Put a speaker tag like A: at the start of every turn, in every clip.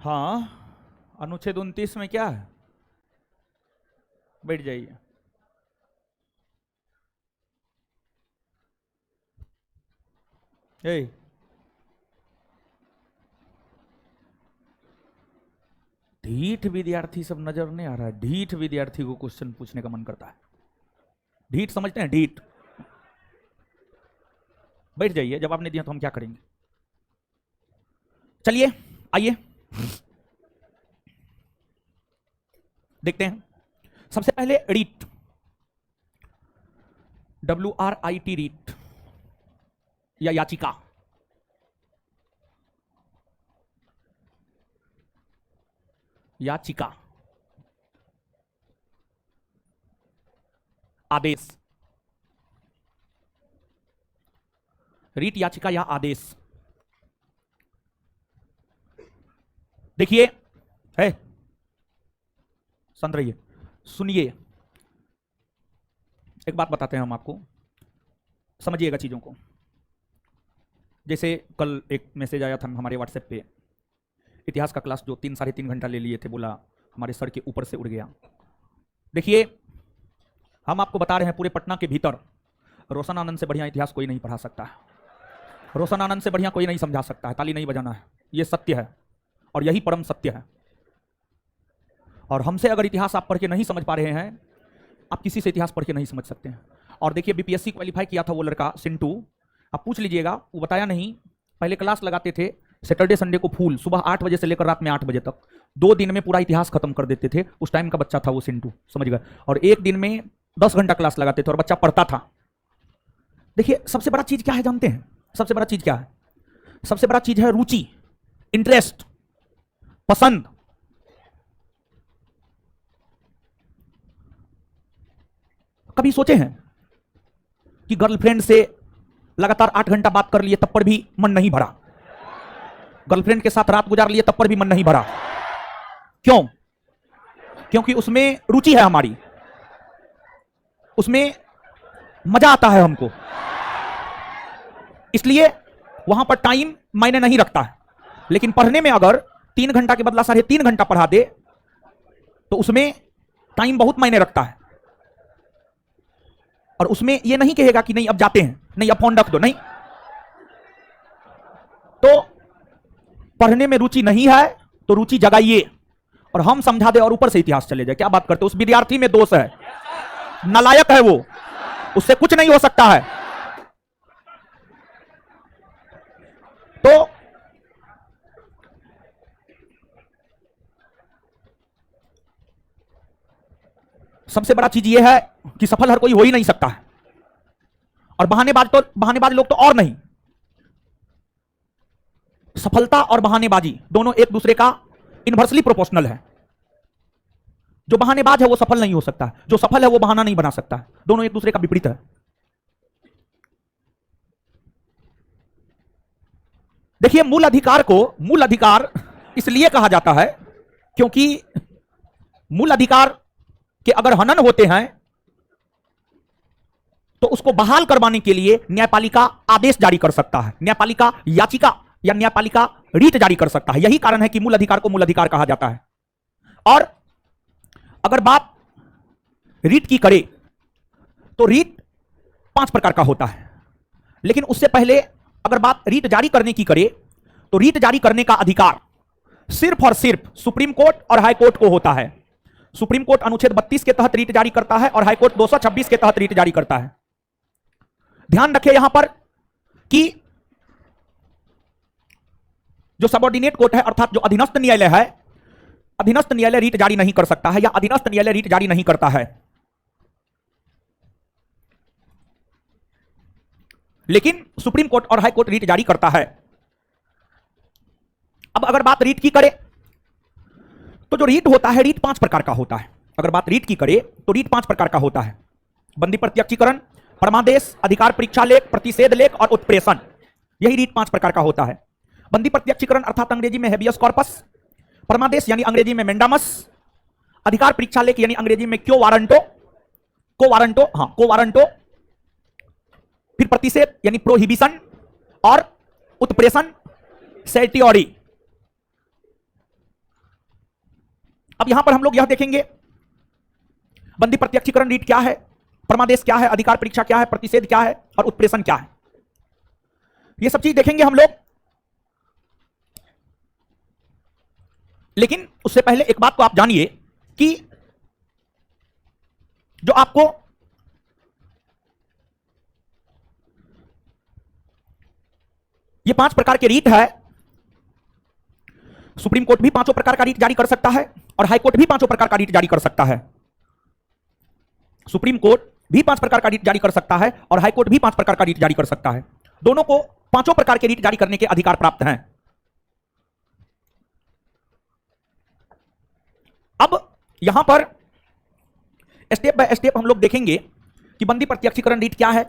A: हाँ, अनुच्छेद 29 में क्या है? बैठ जाइए। ए, ढीठ विद्यार्थी सब नजर नहीं आ रहा है? ढीठ विद्यार्थी को क्वेश्चन पूछने का मन करता है। ढीठ समझते हैं? ढीठ। बैठ जाइए, जवाब नहीं दिया तो हम क्या करेंगे? चलिए आइए देखते हैं। सबसे पहले रीट, WRIT, रीट या याचिका। याचिका, आदेश। रीट, याचिका या आदेश। देखिए, है, सुन रहिए, सुनिए, एक बात बताते हैं हम आपको, समझिएगा चीजों को। जैसे कल एक मैसेज आया था हमारे व्हाट्सएप पे, इतिहास का क्लास जो 3-3.5 घंटा ले लिए थे, बोला हमारे सर के ऊपर से उड़ गया। देखिए, हम आपको बता रहे हैं पूरे पटना के भीतर रोशन आनंद से बढ़िया इतिहास कोई नहीं पढ़ा सकता है, रोशन आनंद से बढ़िया कोई नहीं समझा सकता है। ताली नहीं बजाना है, ये सत्य है और यही परम सत्य है। और हमसे अगर इतिहास आप पढ़ के नहीं समझ पा रहे हैं, आप किसी से इतिहास पढ़ के नहीं समझ सकते हैं। और देखिए, BPSC क्वालिफाई किया था वो लड़का सिंटू, आप पूछ लीजिएगा, वो बताया नहीं। पहले क्लास लगाते थे सैटरडे संडे को फुल, सुबह 8 बजे से लेकर रात में 8 बजे तक, 2 दिन में पूरा इतिहास खत्म कर देते थे। उस टाइम का बच्चा था वो सिंटू, समझ गए। और एक दिन में 10 घंटा क्लास लगाते थे और बच्चा पढ़ता था। देखिए, सबसे बड़ा चीज क्या है जानते हैं? सबसे बड़ा चीज क्या है? सबसे बड़ा चीज है रुचि, इंटरेस्ट, पसंद। कभी सोचे हैं कि गर्लफ्रेंड से लगातार 8 घंटा बात कर लिए तब पर भी मन नहीं भरा? गर्लफ्रेंड के साथ रात गुजार लिए तब पर भी मन नहीं भरा? क्यों? क्योंकि उसमें रुचि है हमारी, उसमें मजा आता है हमको, इसलिए वहां पर टाइम मायने नहीं रखता है। लेकिन पढ़ने में अगर 3 घंटा के बदला 3.5 घंटा पढ़ा दे तो उसमें टाइम बहुत मायने रखता है। और उसमें यह नहीं कहेगा कि नहीं अब जाते हैं, नहीं अब फोन रख दो, नहीं। तो पढ़ने में रुचि नहीं है तो रुचि जगाइए और हम समझा दे और ऊपर से इतिहास चले जाए। क्या बात करते? उस विद्यार्थी में दोष है, नालायक है वो, उससे कुछ नहीं हो सकता है। तो सबसे बड़ा चीज यह है कि सफल हर कोई हो ही नहीं सकता है। और बहानेबाज लोग तो और नहीं। सफलता और बहानेबाजी दोनों एक दूसरे का इनवर्सली प्रोपोर्शनल है। जो बहानेबाज है वो सफल नहीं हो सकता, जो सफल है वो बहाना नहीं बना सकता। दोनों एक दूसरे का विपरीत है। देखिए, मूल अधिकार इसलिए कहा जाता है क्योंकि मूल अधिकार के अगर हनन होते हैं तो उसको बहाल करवाने के लिए न्यायपालिका आदेश जारी कर सकता है, न्यायपालिका याचिका या न्यायपालिका रीट जारी कर सकता है। यही कारण है कि मूल अधिकार को मूल अधिकार कहा जाता है। और अगर बात रीट की करे तो रीट 5 प्रकार का होता है। लेकिन उससे पहले अगर बात रीट जारी करने की करे तो रीट जारी करने का अधिकार सिर्फ और सिर्फ सुप्रीम कोर्ट और हाई कोर्ट को होता है। सुप्रीम कोर्ट अनुच्छेद 32 के तहत रीट जारी करता है और हाई कोर्ट 226 के तहत रीट जारी करता है। ध्यान रखिए यहां पर कि जो सबऑर्डिनेट कोर्ट है अर्थात जो अधीनस्थ न्यायालय है, अधीनस्थ न्यायालय रीट जारी नहीं कर सकता है या अधीनस्थ न्यायालय रीट जारी नहीं करता है। लेकिन सुप्रीम कोर्ट और हाई कोर्ट रीट जारी करता है। अब अगर बात रीट की करे तो जो रीट होता है रीट 5 प्रकार का होता है। अगर बात रीट की करे तो रीट 5 प्रकार का होता है। बंदी प्रत्यक्षीकरण, परमादेश, अधिकार परीक्षा लेख, प्रतिषेध लेख और उत्प्रेषण, यही रीट 5 प्रकार का होता है। बंदी प्रत्यक्षीकरण अर्थात अंग्रेजी में हेबियस कॉर्पस, परमादेश यानी अंग्रेजी में मेंडामस, अधिकार परीक्षा लेख यानी अंग्रेजी में क्यो वारंटो, फिर प्रतिषेध यानी प्रोहिबिशन और उत्प्रेषण सेटियोरी। अब यहां पर हम लोग यह देखेंगे बंदी प्रत्यक्षीकरण रीट क्या है, परमादेश क्या है, अधिकार परीक्षा क्या है, प्रतिषेध क्या है और उत्प्रेषण क्या है, ये सब चीज देखेंगे हम लोग। लेकिन उससे पहले एक बात को आप जानिए कि जो आपको ये 5 प्रकार के रीट है, सुप्रीम कोर्ट भी 5 प्रकार का रीट जारी कर सकता है और हाई कोर्ट भी 5 प्रकार का रीट जारी कर सकता है। सुप्रीम कोर्ट भी 5 प्रकार का रीट जारी कर सकता है और हाई कोर्ट भी 5 प्रकार का रीट जारी कर सकता है। दोनों को 5 प्रकार के रीट जारी करने के अधिकार प्राप्त हैं। अब यहां पर स्टेप बाय स्टेप हम लोग देखेंगे कि बंदी प्रत्यक्षीकरण रीट क्या है।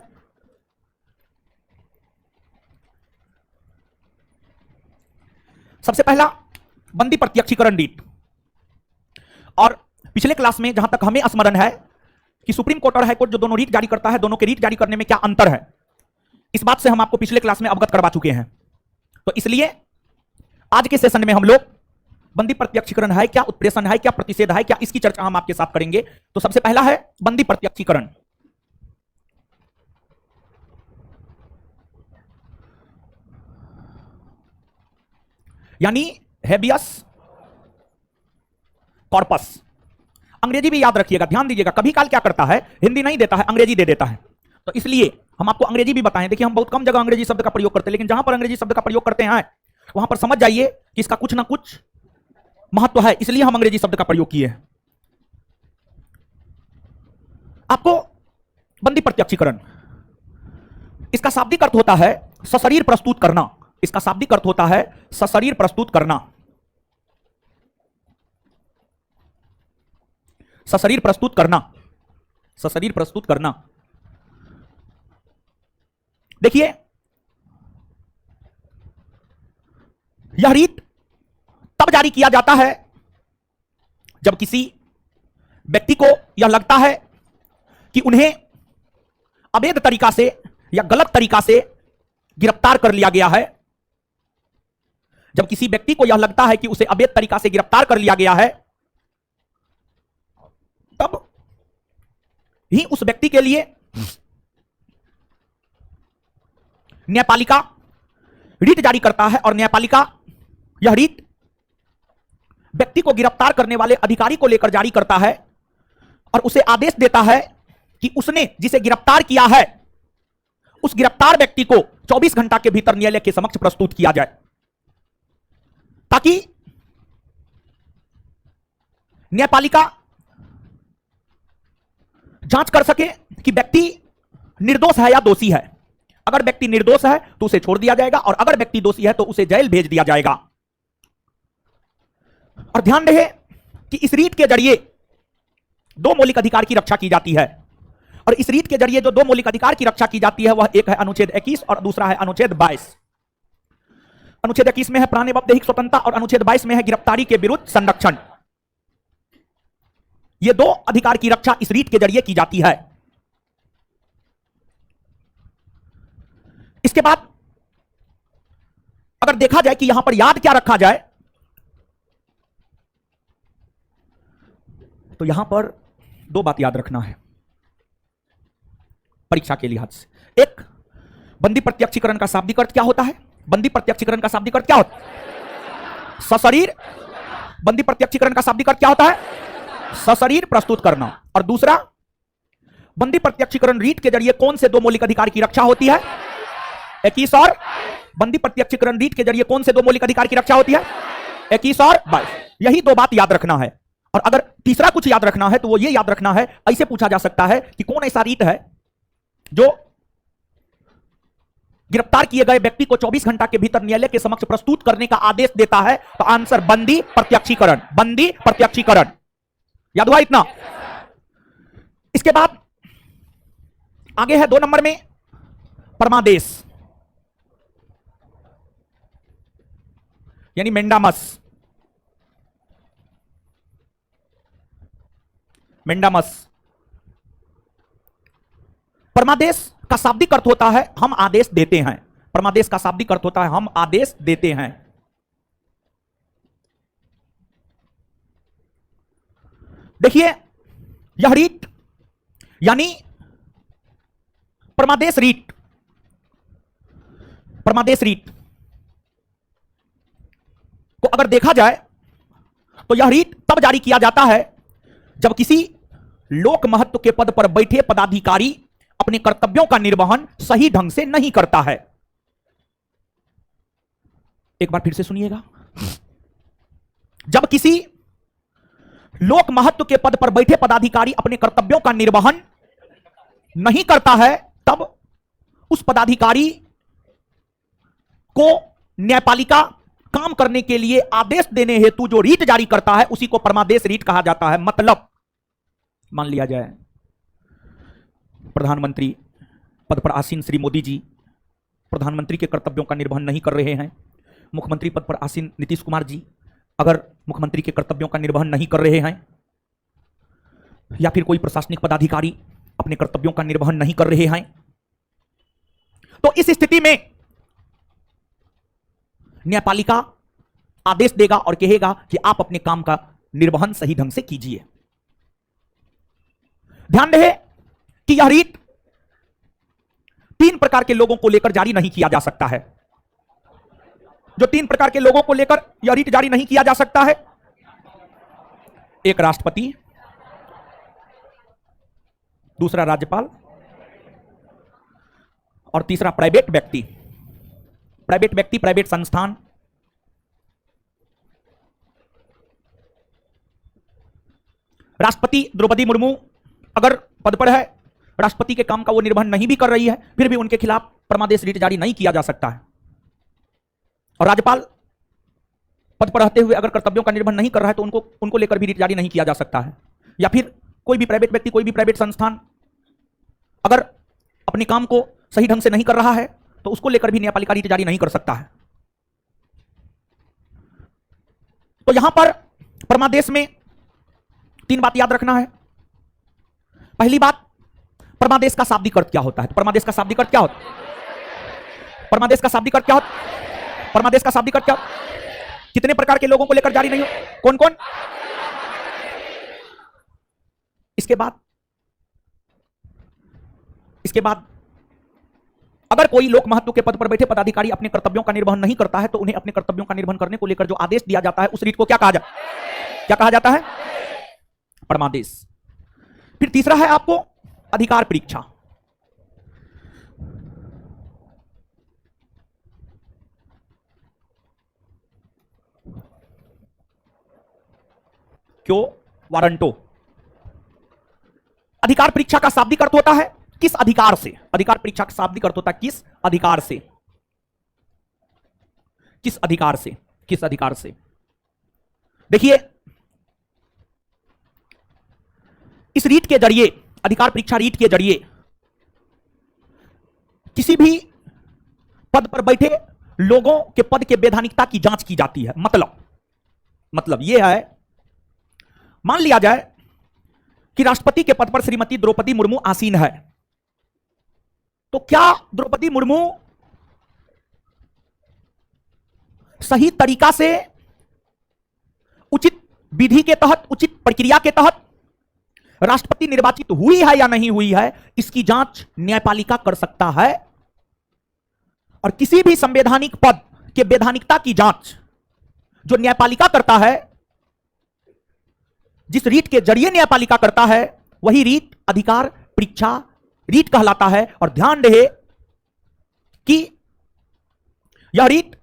A: सबसे पहला बंदी प्रत्यक्षीकरण रीट, और पिछले क्लास में जहां तक हमें स्मरण है कि सुप्रीम कोर्ट और हाई कोर्ट जो दोनों रीट जारी करता है, दोनों के रीट जारी करने में क्या अंतर है, इस बात से हम आपको पिछले क्लास में अवगत करवा चुके हैं। तो इसलिए आज के सेशन में हम लोग बंदी प्रत्यक्षीकरण है क्या, उत्प्रेषण है क्या, प्रतिषेध है क्या, इसकी चर्चा हम आपके साथ करेंगे। तो सबसे पहला है बंदी प्रत्यक्षीकरण। यानी हेबियस कॉर्पस। अंग्रेजी भी याद रखिएगा, ध्यान दीजिएगा, कभी काल क्या करता है, हिंदी नहीं देता है, अंग्रेजी दे देता है। तो इसलिए हम आपको अंग्रेजी भी बताएं। देखिए हम बहुत कम जगह अंग्रेजी शब्द का प्रयोग करते हैं, लेकिन जहां पर अंग्रेजी शब्द का प्रयोग करते हैं वहां पर समझ जाइए कि इसका कुछ ना कुछ महत्व है, इसलिए हम अंग्रेजी शब्द का प्रयोग किए हैं। आपको बंदी प्रत्यक्षीकरण, इसका शाब्दिक अर्थ होता है सशरीर प्रस्तुत करना। इसका शाब्दिक अर्थ होता है सशरीर प्रस्तुत करना, सशरीर प्रस्तुत करना, सशरीर प्रस्तुत करना। देखिए यह रीट तब जारी किया जाता है जब किसी व्यक्ति को यह लगता है कि उन्हें अवैध तरीका से या गलत तरीका से गिरफ्तार कर लिया गया है। जब किसी व्यक्ति को यह लगता है कि उसे अवैध तरीका से गिरफ्तार कर लिया गया है, तब ही उस व्यक्ति के लिए न्यायपालिका रीट जारी करता है और न्यायपालिका यह रीट व्यक्ति को गिरफ्तार करने वाले अधिकारी को लेकर जारी करता है और उसे आदेश देता है कि उसने जिसे गिरफ्तार किया है उस गिरफ्तार व्यक्ति को 24 घंटा के भीतर न्यायालय के समक्ष प्रस्तुत किया जाए, ताकि न्यायपालिका जांच कर सके कि व्यक्ति निर्दोष है या दोषी है। अगर व्यक्ति निर्दोष है तो उसे छोड़ दिया जाएगा और अगर व्यक्ति दोषी है तो उसे जेल भेज दिया जाएगा। और ध्यान रहे कि इस रीट के जरिए 2 मौलिक अधिकार की रक्षा की जाती है, और इस रीट के जरिए जो 2 मौलिक अधिकार की रक्षा की जाती है वह एक है अनुच्छेद 21 और दूसरा है अनुच्छेद 22। अनुच्छेद 21 में है प्राण एवं दैहिक स्वतंत्रता और अनुच्छेद 22 में है गिरफ्तारी के विरुद्ध संरक्षण। ये 2 अधिकार की रक्षा इस रीट के जरिए की जाती है। इसके बाद अगर देखा जाए कि यहां पर याद क्या रखा जाए, तो यहां पर 2 बात याद रखना है परीक्षा के लिहाज से। एक, बंदी प्रत्यक्षीकरण का शाब्दिक अर्थ क्या होता है। बंदी प्रत्यक्षीकरण का शाब्दिक अर्थ क्या होता है, सशरीर। बंदी प्रत्यक्षीकरण का शाब्दिक अर्थ क्या होता है, सशरीर प्रस्तुत करना। और दूसरा, बंदी प्रत्यक्षीकरण रीट के जरिए कौन से 2 मौलिक अधिकार की रक्षा होती है, 21 और बंदी प्रत्यक्षीकरण रीट के जरिए कौन से 2 मौलिक अधिकार की रक्षा होती है, 21 और 22। यही 2 बात याद रखना है। और अगर तीसरा कुछ याद रखना है तो वो ये याद रखना है, ऐसे पूछा जा सकता है कि कौन ऐसा रीट है जो गिरफ्तार किए गए व्यक्ति को 24 घंटा के भीतर न्यायालय के समक्ष प्रस्तुत करने का आदेश देता है। तो आंसर बंदी प्रत्यक्षीकरण, बंदी प्रत्यक्षीकरण। याद हुआ इतना। इसके बाद आगे है 2 नंबर में परमादेश यानी मेंडामस। मेंडामस परमादेश का शाब्दिक अर्थ होता है हम आदेश देते हैं। परमादेश का शाब्दिक अर्थ होता है हम आदेश देते हैं। देखिए, यह रीट यानी परमादेश रीट, परमादेश रीट को अगर देखा जाए तो यह रीट तब जारी किया जाता है जब किसी लोक महत्व के पद पर बैठे पदाधिकारी अपने कर्तव्यों का निर्वहन सही ढंग से नहीं करता है। एक बार फिर से सुनिएगा, जब किसी लोक महत्व के पद पर बैठे पदाधिकारी अपने कर्तव्यों का निर्वहन नहीं करता है, तब उस पदाधिकारी को न्यायपालिका काम करने के लिए आदेश देने हेतु जो रीट जारी करता है उसी को परमादेश रीट कहा जाता है। मतलब मान लिया जाए प्रधानमंत्री पद पर आसीन श्री मोदी जी प्रधानमंत्री के कर्तव्यों का निर्वहन नहीं कर रहे हैं, मुख्यमंत्री पद पर आसीन नीतीश कुमार जी अगर मुख्यमंत्री के कर्तव्यों का निर्वहन नहीं कर रहे हैं, या फिर कोई प्रशासनिक पदाधिकारी अपने कर्तव्यों का निर्वहन नहीं कर रहे हैं, तो इस स्थिति में न्यायपालिका आदेश देगा और कहेगा कि आप अपने काम का निर्वहन सही ढंग से कीजिए। ध्यान रहे कि यह रीट 3 प्रकार के लोगों को लेकर जारी नहीं किया जा सकता है। जो 3 प्रकार के लोगों को लेकर यह रीट जारी नहीं किया जा सकता है, एक राष्ट्रपति, दूसरा राज्यपाल और तीसरा प्राइवेट व्यक्ति। प्राइवेट व्यक्ति, प्राइवेट संस्थान। राष्ट्रपति द्रौपदी मुर्मू अगर पद पर है, राष्ट्रपति के काम का वो निर्वहन नहीं भी कर रही है, फिर भी उनके खिलाफ परमादेश रीट जारी नहीं किया जा सकता है। और राज्यपाल पद पर रहते हुए अगर कर्तव्यों का निर्वहन नहीं कर रहा है तो उनको लेकर भी रीट जारी नहीं किया जा सकता है। या फिर कोई भी प्राइवेट व्यक्ति, कोई भी प्राइवेट संस्थान अगर अपने काम को सही ढंग से नहीं कर रहा है तो उसको लेकर भी न्यायपालिका रीट जारी नहीं कर सकता है। तो यहां पर परमादेश में 3 बात याद रखना है। पहली बात, परमादेश का शाब्दिक अर्थ क्या होता है? तो परमादेश का शाब्दिक अर्थ क्या होता है? परमादेश का शाब्दिक अर्थ क्या होता है? परमादेश का शाब्दिक अर्थ क्या? कितने प्रकार के लोगों को लेकर जारी नहीं हो? कौन कौन? इसके बाद अगर कोई लोक महत्व के पद पर बैठे पदाधिकारी अपने कर्तव्यों का निर्वहन नहीं करता है तो उन्हें अपने कर्तव्यों का निर्वहन करने को लेकर जो आदेश दिया जाता है उस रीट को क्या कहा जाता है? परमादेश। फिर तीसरा है आपको अधिकार परीक्षा। क्यों वारंटो। अधिकार परीक्षा का शाब्दिक अर्थ होता है किस अधिकार से? अधिकार परीक्षा का शाब्दिक अर्थ होता है किस अधिकार से? किस अधिकार से? किस अधिकार से? देखिए, इस रीट के जरिए, अधिकार परीक्षा रीट के जरिए किसी भी पद पर बैठे लोगों के पद के वैधानिकता की जांच की जाती है। मतलब यह है, मान लिया जाए कि राष्ट्रपति के पद पर श्रीमती द्रौपदी मुर्मू आसीन है, तो क्या द्रौपदी मुर्मू सही तरीका से, उचित विधि के तहत, उचित प्रक्रिया के तहत राष्ट्रपति निर्वाचित हुई है या नहीं हुई है, इसकी जांच न्यायपालिका कर सकता है। और किसी भी संवैधानिक पद के वैधानिकता की जांच जो न्यायपालिका करता है, जिस रीट के जरिए न्यायपालिका करता है, वही रीट अधिकार परीक्षा रीट कहलाता है। और ध्यान रहे कि यह रीट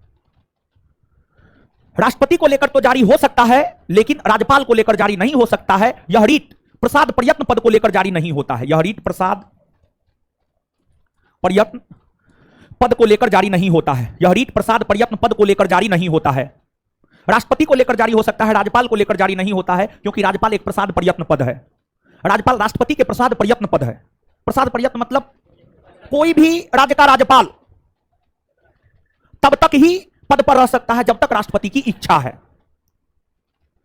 A: राष्ट्रपति को लेकर तो जारी हो सकता है, लेकिन राज्यपाल को लेकर जारी नहीं हो सकता है। यह रीट प्रसाद प्रयत्न पद को लेकर जारी नहीं होता है। यह रीट प्रसाद प्रयत्न पद को लेकर जारी नहीं होता है। यह रीट प्रसाद प्रयत्न पद को लेकर जारी नहीं होता है। राष्ट्रपति को लेकर जारी हो सकता है, राज्यपाल को लेकर जारी नहीं होता है, क्योंकि राज्यपाल एक प्रसाद प्रयत्न पद है। राज्यपाल राष्ट्रपति के प्रसाद प्रयत्न पद है। प्रसाद प्रयत्न मतलब कोई भी राज्य का राज्यपाल तब तक ही पद पर रह सकता है जब तक राष्ट्रपति की इच्छा है।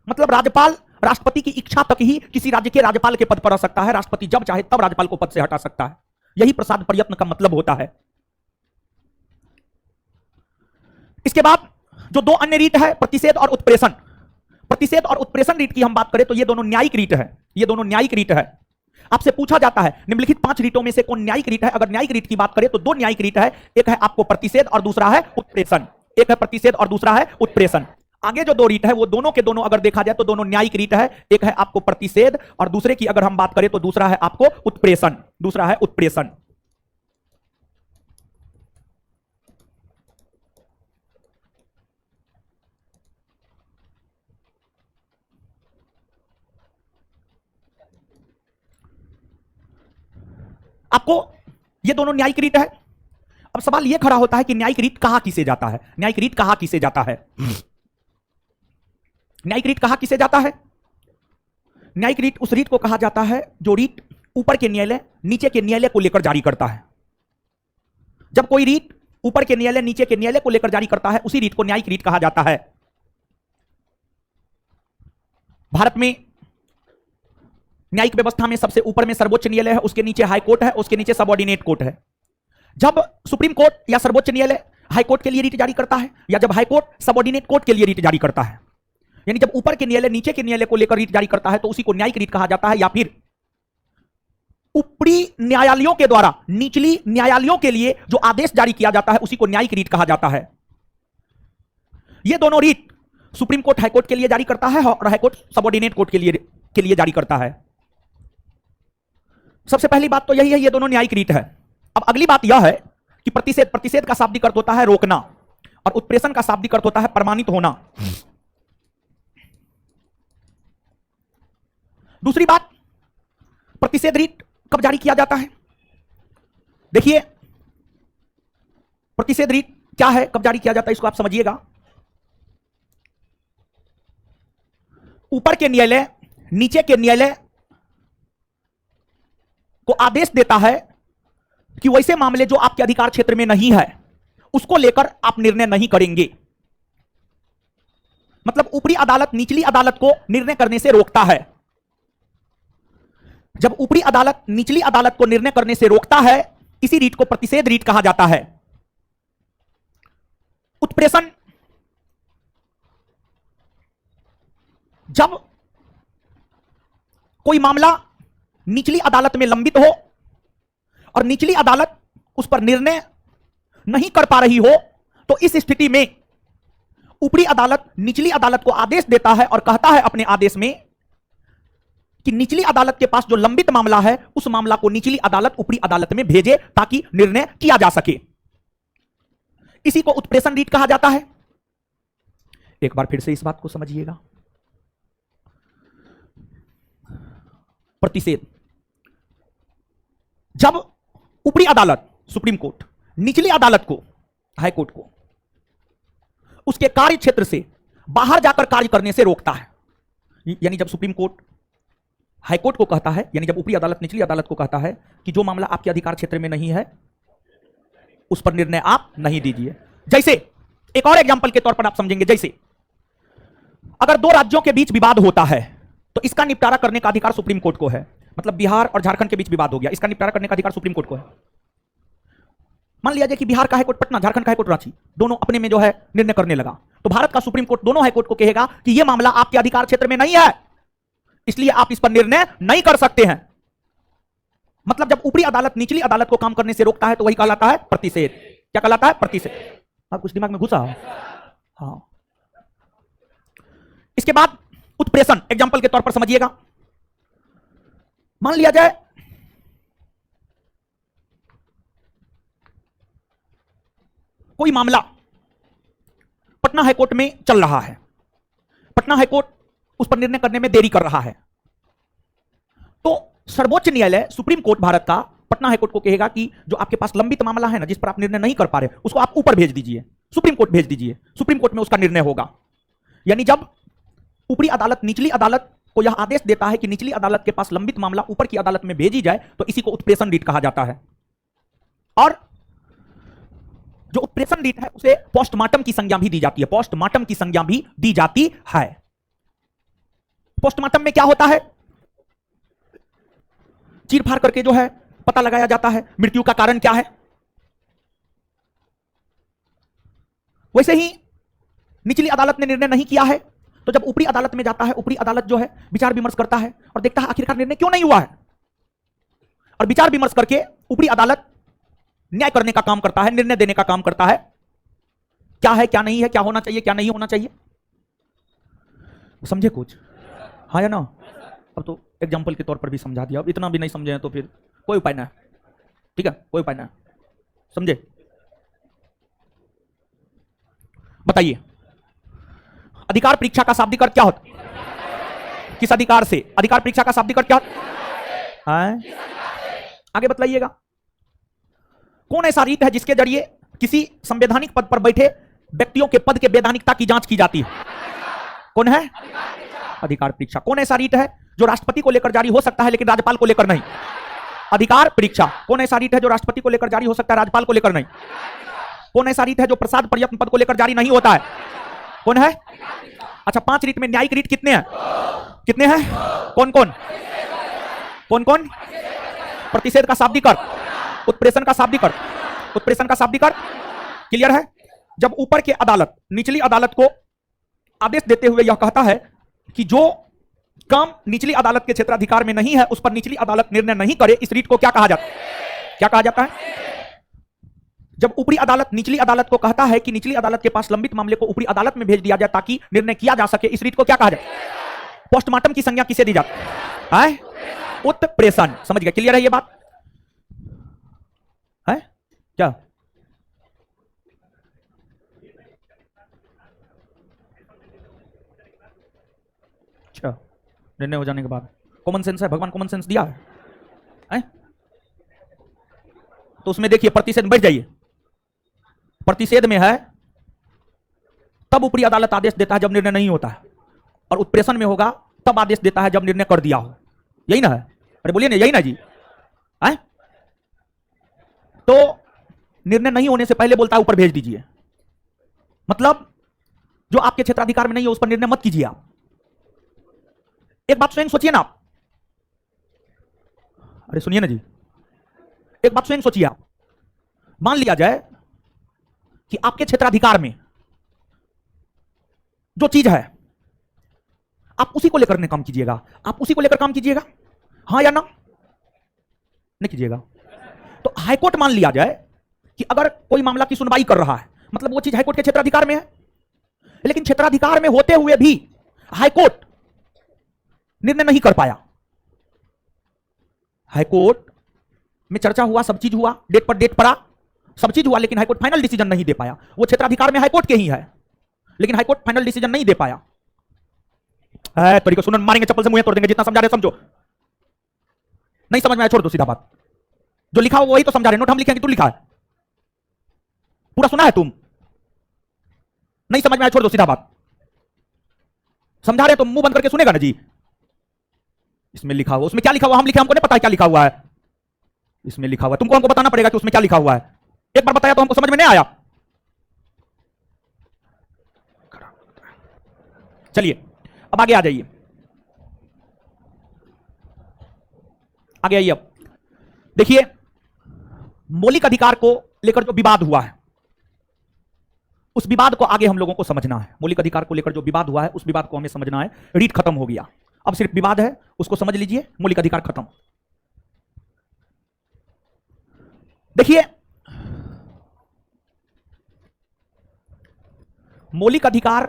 A: मतलब राज्यपाल राष्ट्रपति की इच्छा तक ही किसी राज्य के राज्यपाल के पद पर रह सकता है। राष्ट्रपति जब चाहे तब राज्यपाल को पद से हटा सकता है। यही प्रसाद प्रयत्न का मतलब होता है। इसके बाद जो 2 अन्य रीट है, प्रतिषेध और उत्प्रेषण। प्रतिषेध और उत्प्रेषण रीट की हम बात करें तो ये दोनों न्यायिक रीट है। ये दोनों न्यायिक रीट है। आपसे पूछा जाता है निम्नलिखित 5 रीटों में से कौन न्यायिक रीट है। अगर न्यायिक रीट की बात करें तो 2 न्यायिक रीट है, एक है आपको प्रतिषेध और दूसरा है उत्प्रेषण। एक है प्रतिषेध और दूसरा है उत्प्रेषण। आगे जो 2 रीट है वो दोनों के दोनों अगर देखा जाए तो दोनों न्यायिक रीट है। एक है आपको प्रतिषेध और दूसरे की अगर हम बात करें तो दूसरा है आपको उत्प्रेषण। दूसरा है उत्प्रेषण। आपको ये दोनों न्यायिक रीट है। अब सवाल ये खड़ा होता है कि न्यायिक रीट कहां किसे जाता है। न्यायिक रीट कहां किसे जाता है। न्यायिक रीट कहां किसे जाता है। न्यायिक रीट उस रीट को कहा जाता है जो रीट ऊपर के न्यायालय नीचे के न्यायालय को लेकर जारी करता है। जब कोई रीट ऊपर के न्यायालय नीचे के न्यायालय को लेकर जारी करता है उसी रीट को न्यायिक रीट कहा जाता है। भारत में न्यायिक व्यवस्था में सबसे ऊपर में सर्वोच्च न्यायालय है, उसके नीचे हाई कोर्ट है, उसके नीचे सबऑर्डिनेट कोर्ट है। जब सुप्रीम कोर्ट या सर्वोच्च न्यायालय हाई कोर्ट के लिए रीट जारी करता है या जब हाई कोर्ट सबऑर्डिनेट कोर्ट के लिए रीट जारी करता है, यानी जब ऊपर के न्यायालय नीचे के न्यायालय को लेकर रीट जारी करता है तो उसी को न्यायिक रीट कहा जाता है। या फिर ऊपरी न्यायालयों के द्वारा निचली न्यायालयों के लिए जो आदेश जारी किया जाता है उसी को न्यायिक रीट कहा जाता है। ये दोनों REET supreme court high court के लिए जारी करता है और हाई कोर्ट सबऑर्डिनेट कोर्ट के लिए जारी करता है। सबसे पहली बात तो यही है, ये दोनों न्यायिक रीट है। अब अगली बात यह है कि प्रतिषेध का शाब्दिक अर्थ होता है रोकना और उत्प्रेषण का शाब्दिक अर्थ होता है प्रमाणित होना। दूसरी बात, प्रतिषेध रीट कब जारी किया जाता है। देखिए प्रतिषेध रीट क्या है, कब जारी किया जाता है, इसको आप समझिएगा। ऊपर के न्यायालय नीचे के न्यायालय को आदेश देता है कि वैसे मामले जो आपके अधिकार क्षेत्र में नहीं है उसको लेकर आप निर्णय नहीं करेंगे। मतलब ऊपरी अदालत निचली अदालत को निर्णय करने से रोकता है। जब ऊपरी अदालत निचली अदालत को निर्णय करने से रोकता है इसी रीट को प्रतिषेध रीट कहा जाता है। उत्प्रेषण, जब कोई मामला निचली अदालत में लंबित हो और निचली अदालत उस पर निर्णय नहीं कर पा रही हो तो इस स्थिति में ऊपरी अदालत निचली अदालत को आदेश देता है और कहता है अपने आदेश में कि निचली अदालत के पास जो लंबित मामला है उस मामला को निचली अदालत ऊपरी अदालत में भेजे ताकि निर्णय किया जा सके। इसी को उत्प्रेषण रीट कहा जाता है। एक बार फिर से इस बात को समझिएगा। प्रतिषेध, जब ऊपरी अदालत सुप्रीम कोर्ट निचली अदालत को हाई कोर्ट को उसके कार्य क्षेत्र से बाहर जाकर कार्य करने से रोकता है, यानी जब सुप्रीम कोर्ट हाई कोर्ट को कहता है, यानी जब ऊपरी अदालत निचली अदालत को कहता है कि जो मामला आपके अधिकार क्षेत्र में नहीं है उस पर निर्णय आप नहीं दीजिए। जैसे एक और एग्जांपल के तौर पर आप समझेंगे, जैसे अगर 2 राज्यों के बीच विवाद होता है तो इसका निपटारा करने का अधिकार सुप्रीम कोर्ट को है। मतलब बिहार और झारखंड के बीच विवाद हो गया, इसका निपटारा करने का अधिकार सुप्रीम कोर्ट को है। मान लिया जाए कि बिहार का हाईकोर्ट पटना, झारखंड का हाईकोर्ट रांची, दोनों अपने में जो है निर्णय करने लगा, तो भारत का सुप्रीम कोर्ट दोनों हाईकोर्ट को कहेगा कि यह मामला आपके अधिकार क्षेत्र में नहीं है, इसलिए आप इस पर निर्णय नहीं कर सकते हैं। मतलब जब ऊपरी अदालत निचली अदालत को काम करने से रोकता है तो वही कहलाता है प्रतिषेध। क्या कहलाता है? प्रतिषेध। आप कुछ दिमाग में घुसा? हाँ। इसके बाद उत्प्रेषण, एग्जाम्पल के तौर पर समझिएगा। मान लिया जाए कोई मामला पटना हाईकोर्ट में चल रहा है, पटना हाईकोर्ट उस पर निर्णय करने में देरी कर रहा है, तो सर्वोच्च न्यायालय सुप्रीम कोर्ट भारत का पटना हाईकोर्ट को कहेगा कि जो आपके पास लंबित मामला है ना, जिस पर आप निर्णय नहीं कर पा रहे, उसको आप ऊपर भेज दीजिए, सुप्रीम कोर्ट भेज दीजिए, सुप्रीम कोर्ट में उसका निर्णय होगा। यानी जब ऊपरी अदालत निचली अदालत को यह आदेश देता है कि निचली अदालत के पास लंबित मामला ऊपर की अदालत में भेजी जाए तो इसी को उत्प्रेषण रीट कहा जाता है। और जो उत्प्रेषण रीट है उसे पोस्टमार्टम की संज्ञा भी दी जाती है, पोस्टमार्टम की संज्ञा भी दी जाती है। पोस्टमार्टम में क्या होता है? चीर फाड़ करके जो है पता लगाया जाता है मृत्यु का कारण क्या है। वैसे ही निचली अदालत ने निर्णय नहीं किया है तो जब ऊपरी अदालत में जाता है, ऊपरी अदालत जो है विचार विमर्श करता है और देखता है आखिरकार निर्णय क्यों नहीं हुआ है, और विचार विमर्श करके ऊपरी अदालत न्याय करने का काम करता है, निर्णय देने का काम करता है, क्या है क्या नहीं है, क्या होना चाहिए क्या नहीं होना चाहिए। समझे कुछ? हाँ या ना? अब तो एग्जाम्पल के तौर पर भी समझा दिया, अब इतना भी नहीं समझे हैं तो फिर कोई उपाय ना है, ठीक है, कोई उपाय ना है। समझे? बताइए, अधिकार परीक्षा का शाब्दिक अर्थ क्या होता है? किस अधिकार से? अधिकार परीक्षा का शाब्दिक अर्थ क्या होता है? आगे बतलाइएगा। कौन ऐसा रीत है जिसके जरिए किसी संवैधानिक पद पर बैठे व्यक्तियों के पद के वैधानिकता की जांच की जाती है? कौन है? अधिकार परीक्षा। कौन ऐसा रीत है जो राष्ट्रपति को लेकर जारी हो सकता है लेकिन राज्यपाल को लेकर नहीं? अधिकार परीक्षा। कौन ऐसा रीत है जो राष्ट्रपति को लेकर जारी हो सकता है, राज्यपाल को लेकर नहीं? कौन ऐसा रीत है जो प्रसाद प्रयत्न पद को लेकर जारी नहीं होता है? कौन है? अच्छा, 5 रीत में न्यायिक रीत कितने हैं? कितने हैं? कौन कौन? कौन कौन? प्रतिषेध का शाब्दिक अर्थ, उत्प्रेषण का शाब्दिक अर्थ, उत्प्रेषण का शाब्दिक अर्थ क्लियर है? जब ऊपर के अदालत निचली अदालत को आदेश देते हुए यह कहता है कि जो काम निचली अदालत के क्षेत्राधिकार में नहीं है उस पर निचली अदालत निर्णय नहीं करे, इस रीत को क्या कहा जाता है? क्या कहा जाता है? जब ऊपरी अदालत निचली अदालत को कहता है कि निचली अदालत के पास लंबित मामले को ऊपरी अदालत में भेज दिया जाए ताकि निर्णय किया जा सके, इस रीत को क्या कहा जाए? पोस्टमार्टम की संज्ञा किसे दी जाती है? उत्प्रेषण। समझ गए? क्लियर है ये बात? है क्या? अच्छा, निर्णय हो जाने के बाद कॉमन सेंस है, भगवान कॉमन सेंस दिया है? तो उसमें देखिए प्रतिषेध में बैठ जाइए, प्रतिषेध में है तब ऊपरी अदालत आदेश देता है जब निर्णय नहीं होता है, और उत्प्रेषण में होगा तब आदेश देता है जब निर्णय कर दिया हो। यही ना है? अरे बोलिए ना, यही ना जी? है? तो निर्णय नहीं होने से पहले बोलता है ऊपर भेज दीजिए, मतलब जो आपके क्षेत्राधिकार में नहीं है उस पर निर्णय मत कीजिए आप। एक बात स्वयं सोचिए ना आप, अरे सुनिए ना जी, एक बात स्वयं सोचिए आप। मान लिया जाए कि आपके क्षेत्राधिकार में जो चीज है आप उसी को लेकर काम कीजिएगा, आप उसी को लेकर काम कीजिएगा, हाँ या ना? नहीं कीजिएगा। तो हाईकोर्ट मान लिया जाए कि अगर कोई मामला की सुनवाई कर रहा है, मतलब वो चीज हाईकोर्ट के क्षेत्राधिकार में है, लेकिन क्षेत्राधिकार में होते हुए भी हाईकोर्ट निर्णय नहीं कर पाया। हाईकोर्ट में चर्चा हुआ, सब चीज हुआ, डेट पर डेट पड़ा, सब चीज हुआ, लेकिन हाईकोर्ट फाइनल डिसीजन नहीं दे पाया। वो क्षेत्राधिकार में हाईकोर्ट के ही है, लेकिन हाईकोर्ट फाइनल डिसीजन नहीं दे पाया। तरीके सुनो, मारेंगे चप्पल से मुंह तोड़ देंगे, जितना समझा रहे समझो। नहीं समझ में आया छोड़ दो, सीधा बात। जो लिखा हो वही तो समझा रहे, नोट हम लिखेंगे, तू लिखा है पूरा सुना है तुम? नहीं समझ में आया छोड़ दो, सीधा बात। समझा रहे तो मुंह बंद करके सुनेगा ना जी? इसमें लिखा हुआ, उसमें क्या लिखा हुआ हम लिखे, हमको नहीं पता है क्या लिखा हुआ है। इसमें लिखा हुआ, तुमको हमको बताना पड़ेगा कि उसमें क्या लिखा हुआ है। एक बार बताया तो हमको समझ में नहीं आया। चलिए अब आगे आ जाइए, आगे आइए। अब देखिए, मौलिक अधिकार को लेकर जो विवाद हुआ है उस विवाद को आगे हम लोगों को समझना है। मौलिक अधिकार को लेकर जो विवाद हुआ है उस विवाद को हमें समझना है। रीत खत्म हो गया, अब सिर्फ विवाद है, उसको समझ लीजिए। मौलिक अधिकार खत्म। देखिए, मौलिक अधिकार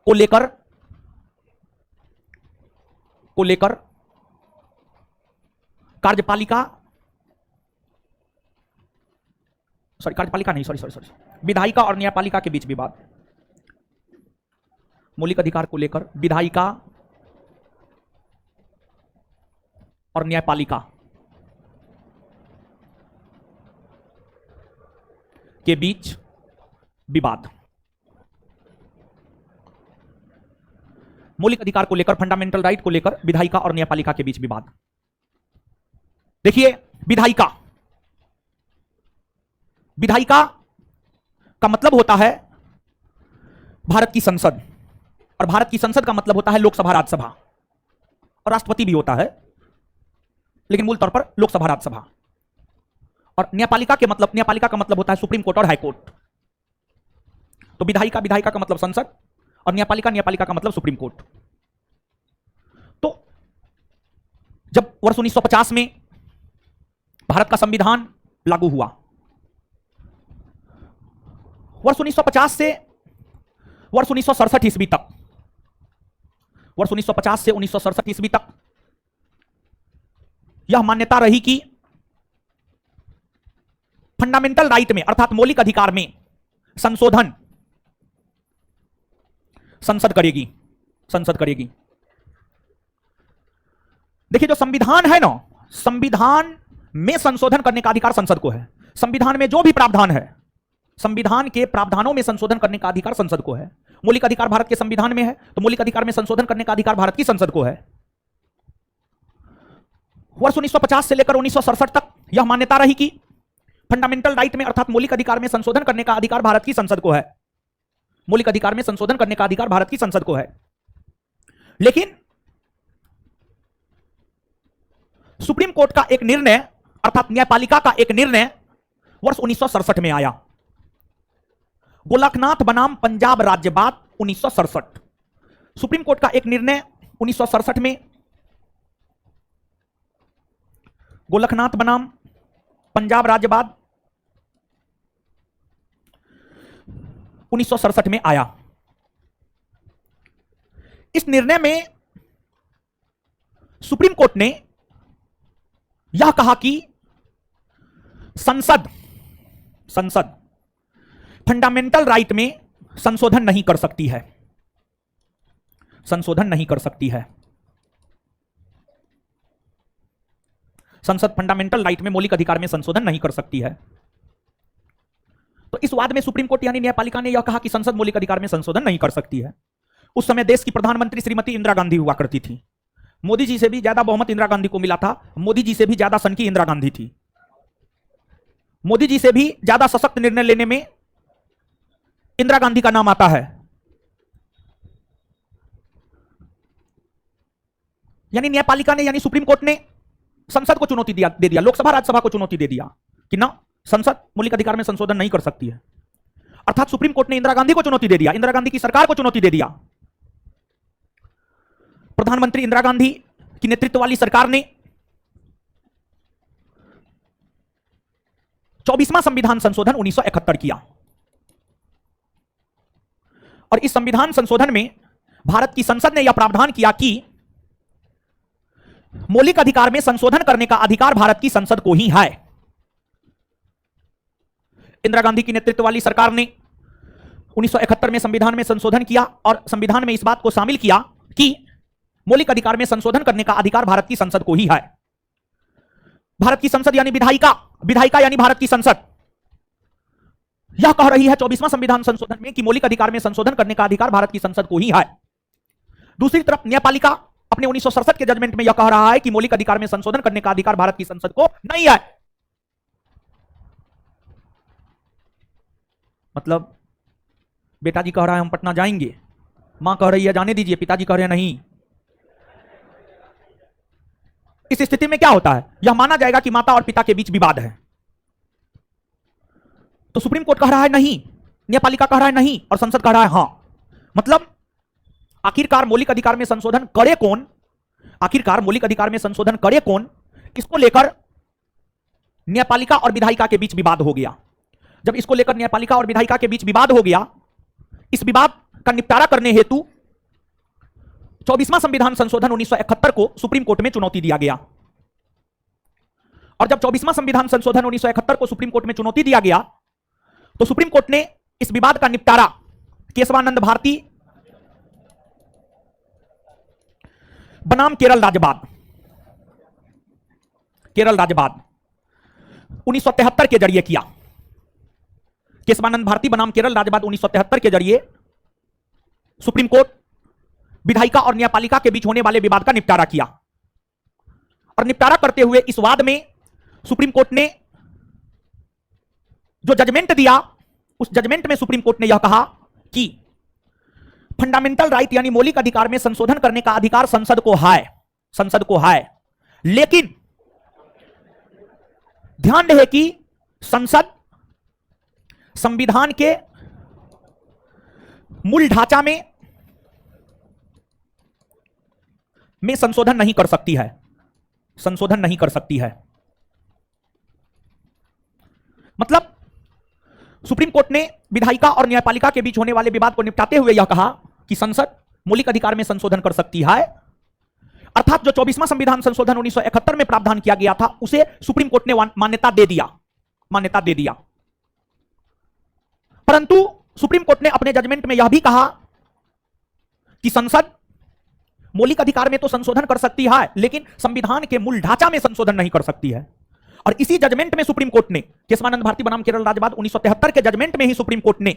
A: को लेकर कार्यपालिका, कार्यपालिका नहीं, सॉरी, विधायिका और न्यायपालिका के बीच विवाद। मौलिक अधिकार को लेकर विधायिका और न्यायपालिका के बीच विवाद। मौलिक अधिकार को लेकर, फंडामेंटल राइट को लेकर विधायिका और न्यायपालिका के बीच विवाद। देखिए, विधायिका, विधायिका का मतलब होता है भारत की संसद, और भारत की संसद का मतलब होता है लोकसभा, राज्यसभा, और राष्ट्रपति भी होता है, लेकिन मूल तौर पर लोकसभा, राज्यसभा। और न्यायपालिका का मतलब होता है सुप्रीम कोर्ट और हाई कोर्ट। तो विधायिका, विधायिका का मतलब संसद, और न्यायपालिका, न्यायपालिका का मतलब सुप्रीम कोर्ट। तो जब वर्ष 1950 में भारत का संविधान लागू हुआ, वर्ष 1950 से वर्ष 1967 ईस्वी तक, वर्ष 1950 से 1967 ईस्वी तक यह मान्यता रही कि फंडामेंटल राइट में अर्थात मौलिक अधिकार में संशोधन संसद करेगी, संसद करेगी। देखिए जो संविधान है ना, संविधान में संशोधन करने का अधिकार संसद को है। संविधान में जो भी प्रावधान है, संविधान के प्रावधानों में संशोधन करने का अधिकार संसद को है। मौलिक अधिकार भारत के संविधान में है, तो मौलिक अधिकार में संशोधन करने का अधिकार भारत की संसद को है। वर्ष 1950 से लेकर 1967 तक यह मान्यता रही कि फंडामेंटल राइट में अर्थात मौलिक अधिकार में संशोधन करने का अधिकार भारत की संसद को है। मौलिक अधिकार में संशोधन करने का अधिकार भारत की संसद को है। लेकिन सुप्रीम कोर्ट का एक निर्णय अर्थात न्यायपालिका का एक निर्णय वर्ष 1967 में आया। गोलकनाथ बनाम पंजाब राज्यवाद 1967। सुप्रीम कोर्ट का एक निर्णय 1967 में गोलकनाथ बनाम पंजाब राज्यवाद 1967 में आया। इस निर्णय में सुप्रीम कोर्ट ने यह कहा कि संसद फंडामेंटल राइट में संशोधन नहीं कर सकती है, संशोधन नहीं कर सकती है। संसद फंडामेंटल राइट में मौलिक अधिकार में संशोधन नहीं कर सकती है। तो इस वाद में सुप्रीम कोर्ट यानी न्यायपालिका ने यह कहा कि संसद मौलिक अधिकार में संशोधन नहीं कर सकती है। उस समय देश की प्रधानमंत्री श्रीमती इंदिरा गांधी हुआ करती थी। मोदी जी से भी ज्यादा बहुमत इंदिरा गांधी को मिला था। मोदी जी से भी ज्यादा सनकी इंदिरा गांधी थी। मोदी जी से भी ज्यादा सशक्त निर्णय लेने में इंदिरा गांधी का नाम आता है। यानी न्यायपालिका ने यानी सुप्रीम कोर्ट ने संसद को चुनौती दे दिया, लोकसभा राज्यसभा को चुनौती दे दिया कि ना संसद मौलिक अधिकार में संशोधन नहीं कर सकती है। अर्थात सुप्रीम कोर्ट ने इंदिरा गांधी को चुनौती दे दिया, इंदिरा गांधी की सरकार को चुनौती दे दिया। प्रधानमंत्री इंदिरा गांधी की नेतृत्व वाली सरकार ने 24वां संविधान संशोधन 1971 किया। और इस संविधान संशोधन में भारत की संसद ने यह प्रावधान किया कि मौलिक अधिकार में संशोधन करने का अधिकार भारत की संसद को ही है। इंदिरा गांधी की नेतृत्व वाली सरकार ने 1971 में संविधान में संशोधन किया और संविधान में इस बात को शामिल किया कि मौलिक अधिकार में संशोधन करने का अधिकार भारत की संसद को ही है। भारत की संसद यानी विधायिका, विधायिका यानी भारत की संसद यह कह रही है 24वां संविधान संशोधन में कि मौलिक अधिकार में संशोधन करने का अधिकार भारत की संसद को ही है। दूसरी तरफ न्यायपालिका अपने 1967 के जजमेंट में यह कह रहा है कि मौलिक अधिकार में संशोधन करने का अधिकार भारत की संसद को नहीं है। मतलब बेटा जी कह रहा है हम पटना जाएंगे, मां कह रही है जाने दीजिए, पिताजी कह रहे हैं नहीं। इस स्थिति में क्या होता है, यह माना जाएगा कि माता और पिता के बीच विवाद है। तो सुप्रीम कोर्ट कह रहा है नहीं, न्यायपालिका कह रहा है नहीं और संसद कह रहा है हां। मतलब आखिरकार मौलिक अधिकार में संशोधन करे कौन, आखिरकार मौलिक अधिकार में संशोधन करे कौन, किसको लेकर न्यायपालिका और विधायिका के बीच विवाद हो गया। जब इसको लेकर न्यायपालिका और विधायिका के बीच विवाद हो गया, इस विवाद का निपटारा करने हेतु 24वां संविधान संशोधन 1971 को सुप्रीम कोर्ट में चुनौती दिया गया। और जब 24वां संविधान संशोधन 1971 को सुप्रीम कोर्ट में चुनौती दिया गया तो सुप्रीम कोर्ट ने इस विवाद का निपटारा केशवानंद भारती बनाम केरल राज्यवाद 1973 के जरिए किया। केशवानंद भारती बनाम केरल राज्यवाद 1973 के जरिए सुप्रीम कोर्ट विधायिका और न्यायपालिका के बीच होने वाले विवाद का निपटारा किया। और निपटारा करते हुए इस वाद में सुप्रीम कोर्ट ने जो जजमेंट दिया, उस जजमेंट में सुप्रीम कोर्ट ने यह कहा कि फंडामेंटल राइट यानी मौलिक अधिकार में संशोधन करने का अधिकार संसद को है, संसद को है। लेकिन ध्यान रहे कि संसद संविधान के मूल ढांचा में संशोधन नहीं कर सकती है, संशोधन नहीं कर सकती है। मतलब सुप्रीम कोर्ट ने विधायिका और न्यायपालिका के बीच होने वाले विवाद को निपटाते हुए यह कहा कि संसद मौलिक अधिकार में संशोधन कर सकती है, अर्थात जो 24वां संविधान संशोधन 1971 में प्रावधान किया गया था उसे सुप्रीम कोर्ट ने मान्यता दे दिया। परंतु सुप्रीम कोर्ट ने अपने जजमेंट में यह भी कहा कि संसद मौलिक अधिकार में तो संशोधन कर सकती है लेकिन संविधान के मूल ढांचा में संशोधन नहीं कर सकती है। और इसी जजमेंट में सुप्रीम कोर्ट ने केशवानंद भारती बनाम केरल राज्यवाद 1973 के जजमेंट में ही सुप्रीम कोर्ट ने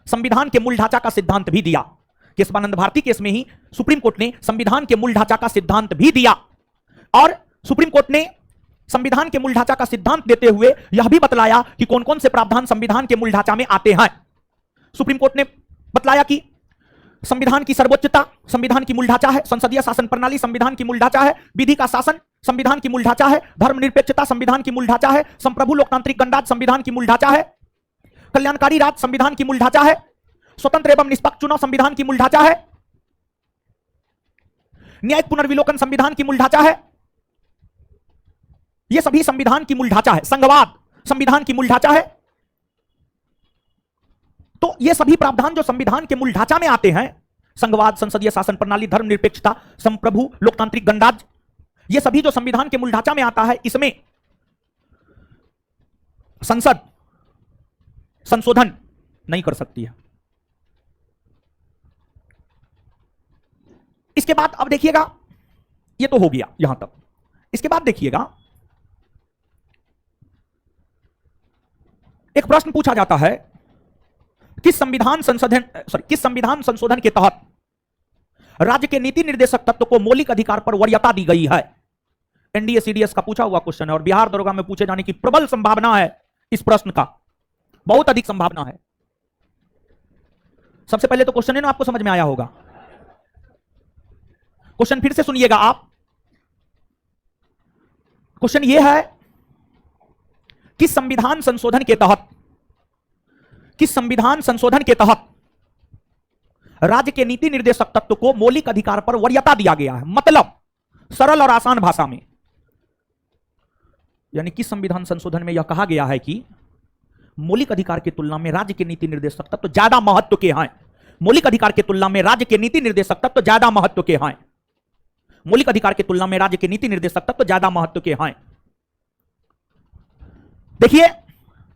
A: संविधान के मूल ढांचा का सिद्धांत भी दिया। केशवानंद भारती केस में ही सुप्रीम कोर्ट ने संविधान के मूल ढांचा का सिद्धांत भी दिया और सुप्रीम कोर्ट ने संविधान के मूल ढांचा का सिद्धांत देते हुए यह भी बतलाया कि कौन कौन से प्रावधान संविधान के मूल ढांचा में आते हैं। सुप्रीम कोर्ट ने बतलाया कि संविधान की सर्वोच्चता संविधान की मूल ढांचा है, संसदीय शासन प्रणाली संविधान की मूल ढांचा है, विधि का शासन संविधान की मूल ढांचा है, धर्मनिरपेक्षता संविधान की मूल ढांचा है, संप्रभु लोकतांत्रिक गणराज्य संविधान की मूल ढांचा है, कल्याणकारी राज संविधान की मूल ढांचा है, स्वतंत्र एवं निष्पक्ष चुनाव संविधान की मूल ढांचा है, न्यायिक पुनर्विलोकन संविधान की मूल ढांचा है। यह सभी संविधान की मूल ढांचा है। संघवाद संविधान की मूल ढांचा है। तो ये सभी प्रावधान जो संविधान के मूल ढांचा में आते हैं, संघवाद, संसदीय शासन प्रणाली, धर्मनिरपेक्षता, संप्रभु लोकतांत्रिक गणराज्य, ये सभी जो संविधान के मूल ढांचा में आता है, इसमें संसद संशोधन नहीं कर सकती है। इसके बाद अब देखिएगा, ये तो हो गया यहां तक। इसके बाद देखिएगा, एक प्रश्न पूछा जाता है किस संविधान संशोधन के तहत राज्य के नीति निर्देशक तत्व को मौलिक अधिकार पर वरीयता दी गई है। एनडीए सीडीएस का पूछा हुआ क्वेश्चन है और बिहार दरोगा में पूछे जाने की प्रबल संभावना है। इस प्रश्न का बहुत अधिक संभावना है। सबसे पहले तो क्वेश्चन है ना, आपको समझ में आया होगा। क्वेश्चन फिर से सुनिएगा आप। क्वेश्चन यह है, किस संविधान संशोधन के तहत राज्य के नीति निर्देशक तत्व को मौलिक अधिकार पर वरीयता दिया गया है। मतलब सरल और आसान भाषा में, यानी किस संविधान संशोधन में यह कहा गया है कि मौलिक अधिकार की तुलना में राज्य के नीति निर्देशक तत्व ज्यादा महत्व के हैं। मौलिक अधिकार की तुलना में राज्य के नीति निर्देशक तत्व ज्यादा महत्व के हैं। मौलिक अधिकार की तुलना में राज्य के नीति निर्देशक तत्व ज्यादा महत्व के हैं। देखिए,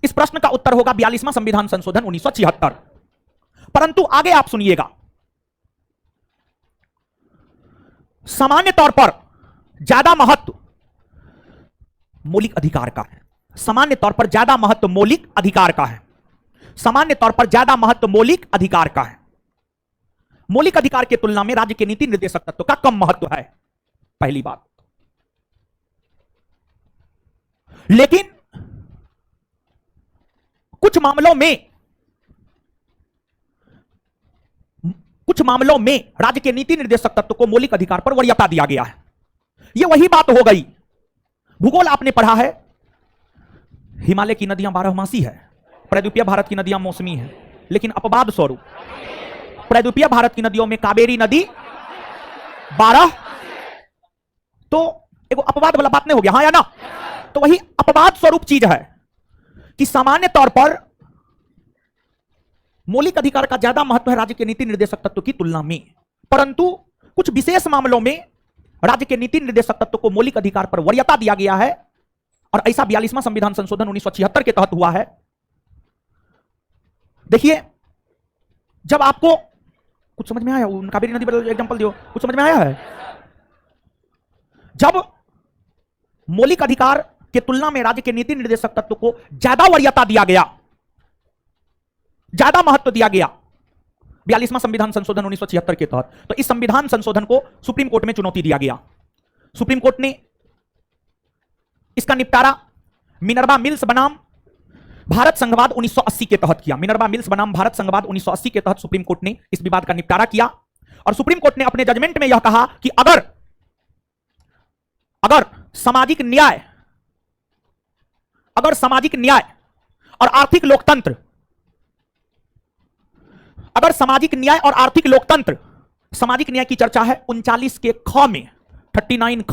A: इस प्रश्न का उत्तर होगा 42वां संविधान संशोधन 1976। परंतु आगे आप सुनिएगा, सामान्य तौर पर ज्यादा महत्व मौलिक अधिकार का है। सामान्य तौर पर ज्यादा महत्व मौलिक अधिकार का है। सामान्य तौर पर ज्यादा महत्व मौलिक अधिकार का है। मौलिक अधिकार की तुलना में राज्य के नीति निर्देशक तत्व का कम महत्व है, पहली बात। लेकिन कुछ मामलों में राज्य के नीति निर्देशक तत्व को मौलिक अधिकार पर वरीयता दिया गया है। यह वही बात हो गई, भूगोल आपने पढ़ा है, हिमालय की नदियां बारहमासी है, प्रद्वीपीय भारत की नदियां मौसमी है, लेकिन अपवाद स्वरूप प्रद्वीपीय भारत की नदियों में कावेरी नदी 12, तो एक अपवाद वाला बात नहीं हो गया, हाँ या ना? तो वही अपवाद स्वरूप चीज है कि सामान्य तौर पर मौलिक अधिकार का ज्यादा महत्व है राज्य के नीति निर्देशक तत्व की तुलना में। परंतु कुछ विशेष मामलों में राज्य के नीति निर्देशक तत्व को मौलिक अधिकार पर वरीयता दिया गया है और ऐसा 42वां संविधान संशोधन 1976 के तहत हुआ है। देखिए, जब आपको कुछ समझ में आया, कावेरी नदी पर एग्जांपल दियो, कुछ समझ में आया है? जब मौलिक अधिकार के तुलना में राज्य के नीति निर्देशक तत्व को ज्यादा वरीयता दिया गया, ज्यादा महत्व दिया गया 42वां संविधान संशोधन 1976 के तहत, तो इस संविधान संशोधन को सुप्रीम कोर्ट में चुनौती दिया गया। सुप्रीम कोर्ट ने इसका निपटारा मिनर्वा मिल्स बनाम भारत संघवाद 1980 के तहत किया। मिनर्वा मिल्स बनाम भारत संघवाद 1980 के तहत सुप्रीम कोर्ट ने इस विवाद का निपटारा किया और सुप्रीम कोर्ट ने अपने जजमेंट में यह कहा कि अगर सामाजिक न्याय और आर्थिक लोकतंत्र अगर सामाजिक न्याय और आर्थिक लोकतंत्र, सामाजिक न्याय की चर्चा है 39 के ख में, 39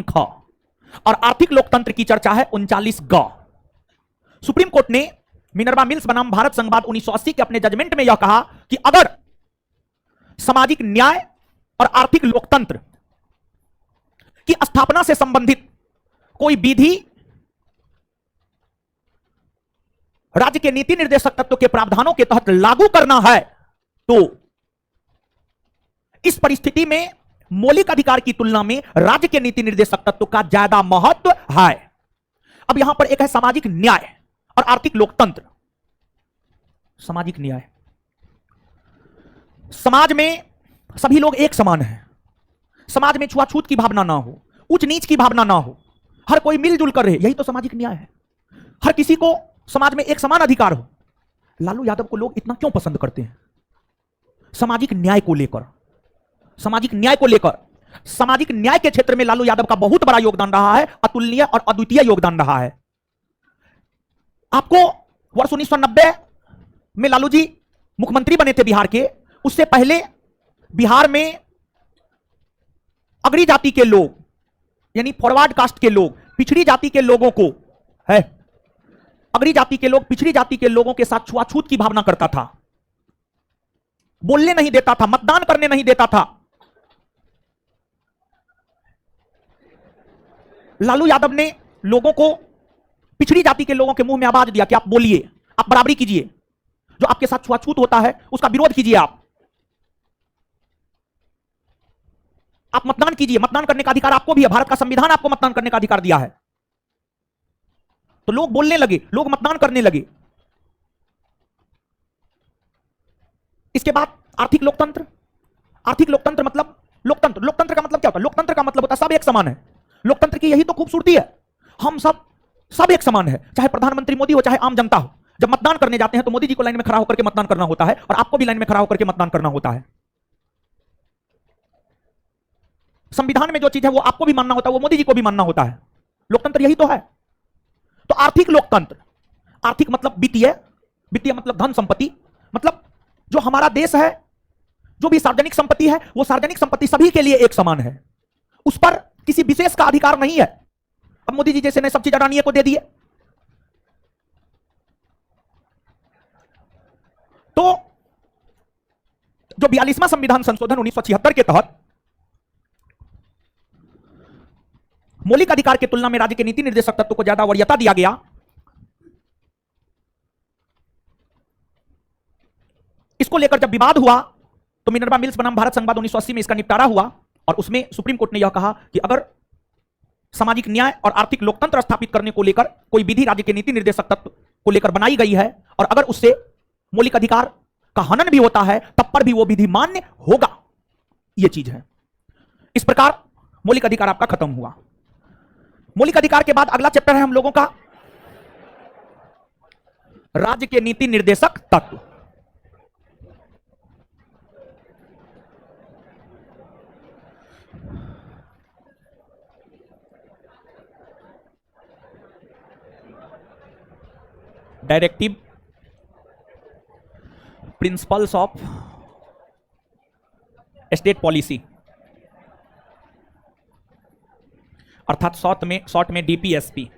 A: ख, और आर्थिक लोकतंत्र की चर्चा है 39 ग। सुप्रीम कोर्ट ने मिनर्वा मिल्स बनाम भारत संघवाद 1980 के अपने जजमेंट में यह कहा कि अगर सामाजिक न्याय और आर्थिक लोकतंत्र की स्थापना से संबंधित कोई विधि राज्य के नीति निर्देशक तत्व के प्रावधानों के तहत लागू करना है, तो इस परिस्थिति में मौलिक अधिकार की तुलना में राज्य के नीति निर्देशक तत्व का ज्यादा महत्व है। अब यहां पर एक है सामाजिक न्याय और आर्थिक लोकतंत्र। सामाजिक न्याय, समाज में सभी लोग एक समान हैं, समाज में छुआछूत की भावना ना हो, उच्च नीच की भावना ना हो, हर कोई मिलजुल कर रहे, यही तो सामाजिक न्याय है। हर किसी को समाज में एक समान अधिकार हो। लालू यादव को लोग इतना क्यों पसंद करते हैं? सामाजिक न्याय को लेकर, सामाजिक न्याय को लेकर, सामाजिक न्याय के क्षेत्र में लालू यादव का बहुत बड़ा योगदान रहा है, अतुलनीय और अद्वितीय योगदान रहा है। आपको वर्ष 1990 में लालू जी मुख्यमंत्री बने थे बिहार के, उससे पहले बिहार में अग्री जाति के लोग, यानी फॉरवर्ड कास्ट के लोग, पिछड़ी जाति के लोगों को है, अग्री जाति के लोग पिछड़ी जाति के लोगों के साथ छुआछूत की भावना करता था, बोलने नहीं देता था, मतदान करने नहीं देता था। लालू यादव ने लोगों को, पिछड़ी जाति के लोगों के मुंह में आवाज दिया कि आप बोलिए, आप बराबरी कीजिए, जो आपके साथ छुआछूत होता है उसका विरोध कीजिए, आप मतदान कीजिए, मतदान करने का अधिकार आपको भी है, भारत का संविधान आपको मतदान करने का अधिकार दिया है। तो लोग बोलने लगे, लोग मतदान करने लगे। इसके बाद आर्थिक लोकतंत्र। आर्थिक लोकतंत्र मतलब, लोकतंत्र, लोकतंत्र का मतलब क्या होता है? लोकतंत्र का मतलब होता है सब एक समान है। लोकतंत्र की यही तो खूबसूरती है, हम सब एक समान है, चाहे प्रधानमंत्री मोदी हो चाहे आम जनता हो। जब मतदान करने जाते हैं तो मोदी जी को लाइन में खड़ा होकर के मतदान करना होता है और आपको भी लाइन में खड़ा होकर के मतदान करना होता है। संविधान में जो चीज है वो आपको भी मानना होता है, वो मोदी जी को भी मानना होता है। लोकतंत्र यही तो है। तो आर्थिक लोकतंत्र, आर्थिक मतलब वित्तीय, वित्तीय मतलब धन संपत्ति, मतलब जो हमारा देश है, जो भी सार्वजनिक संपत्ति है, वो सार्वजनिक संपत्ति सभी के लिए एक समान है, उस पर किसी विशेष का अधिकार नहीं है। अब मोदी जी जैसे ने सब चीज अडानिया को दे दिए, तो जो 42वां संविधान संशोधन 1976 के तहत मौलिक अधिकार की तुलना में राज्य के नीति निर्देशक तत्व को ज्यादा वरीयता दिया गया, इसको लेकर जब विवाद हुआ तो मिनर्वा मिल्स बनाम भारत संघवाद 1980 में इसका निपटारा हुआ और उसमें सुप्रीम कोर्ट ने यह कहा कि अगर सामाजिक न्याय और आर्थिक लोकतंत्र स्थापित करने को लेकर कोई विधि राज्य के नीति निर्देशक तत्व को लेकर बनाई गई है और अगर उससे मौलिक अधिकार का हनन भी होता है तब पर भी वो विधि मान्य होगा। यह चीज है। इस प्रकार मौलिक अधिकार आपका खत्म हुआ। मौलिक अधिकार के बाद अगला चैप्टर है हम लोगों का राज्य के नीति निर्देशक तत्व। Directive, principles of state policy, अर्थात शॉर्ट में डीपीएसपी।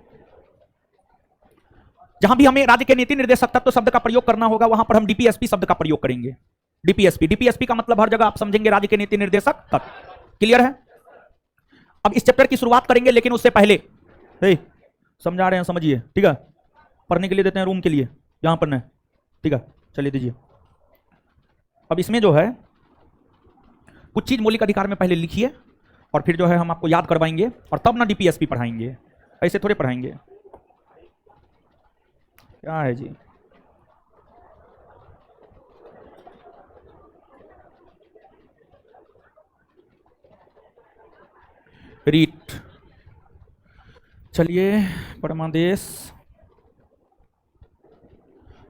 A: जहां भी हमें राज्य के नीति निर्देशक तत्व शब्द का प्रयोग करना होगा वहां पर हम डीपीएसपी शब्द का प्रयोग करेंगे। डीपीएसपी का मतलब हर जगह आप समझेंगे राज्य के नीति निर्देशक तत्व। क्लियर है? अब इस चैप्टर की शुरुआत करेंगे, लेकिन उससे पहले समझा रहे हैं, समझिए, ठीक है? पढ़ने के लिए देते हैं रूम के लिए, यहां पढ़ना है, ठीक है? चलिए दीजिए। अब इसमें जो है कुछ चीज मौलिक अधिकार में पहले लिखिए और फिर जो है हम आपको याद करवाएंगे और तब ना डीपीएसपी पढ़ाएंगे, ऐसे थोड़े पढ़ाएंगे। क्या है जी? रीट, चलिए परमादेश,